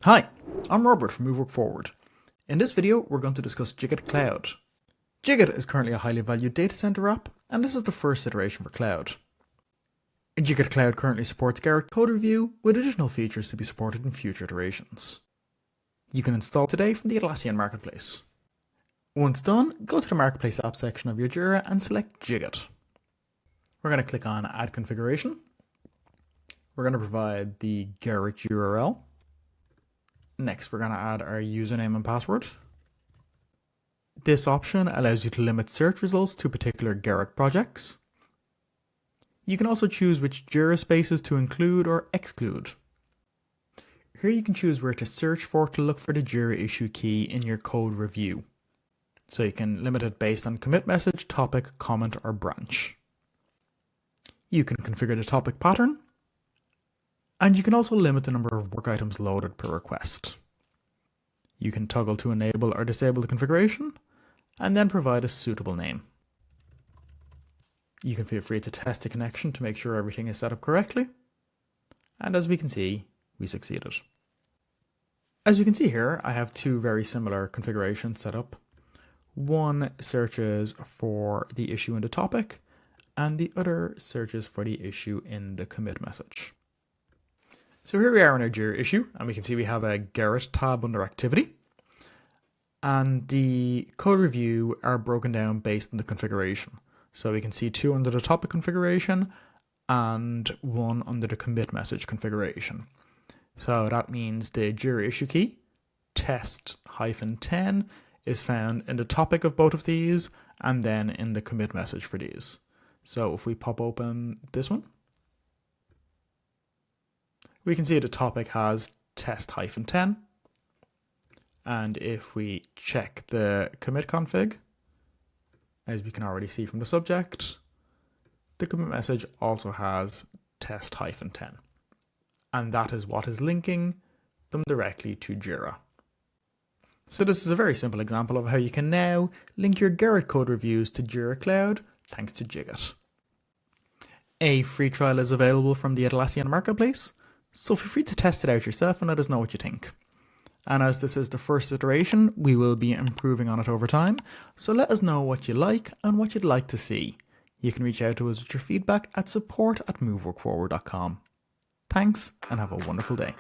Hi, I'm Robert from Move Work Forward. In this video, we're going to discuss Jigit Cloud. Jigit is currently a highly valued data center app, and this is the first iteration for Cloud. Jigit Cloud currently supports Gerrit Code review, with additional features to be supported in future iterations. You can install today from the Atlassian marketplace. Once done, go to the marketplace app section of your Jira and select Jigit. We're going to click on Add Configuration. We're going to provide the Gerrit URL. Next, we're going to add our username and password. This option allows you to limit search results to particular Gerrit projects. You can also choose which Jira spaces to include or exclude. Here you can choose where to search for to look for the Jira issue key in your code review. So you can limit it based on commit message, topic, comment, or branch. You can configure the topic pattern. And you can also limit the number of work items loaded per request. You can toggle to enable or disable the configuration, and then provide a suitable name. You can feel free to test the connection to make sure everything is set up correctly. And as we can see, we succeeded. As you can see here, I have two very similar configurations set up. One searches for the issue in the topic, and the other searches for the issue in the commit message. So here we are in our Jira issue, and we can see we have a Gerrit tab under activity. And the code review are broken down based on the configuration. So we can see two under the topic configuration and one under the commit message configuration. So that means the Jira issue key, test-10, is found in the topic of both of these and then in the commit message for these. So if we pop open this one, we can see the topic has test-10. And if we check the commit config, as we can already see from the subject, the commit message also has test-10. And that is what is linking them directly to Jira. So this is a very simple example of how you can now link your Gerrit Code reviews to Jira Cloud thanks to Jigit. A free trial is available from the Atlassian marketplace, so feel free to test it out yourself and let us know what you think. And as this is the first iteration, we will be improving on it over time, so let us know what you like and what you'd like to see. You can reach out to us with your feedback at support@moveworkforward.com. Thanks, and have a wonderful day.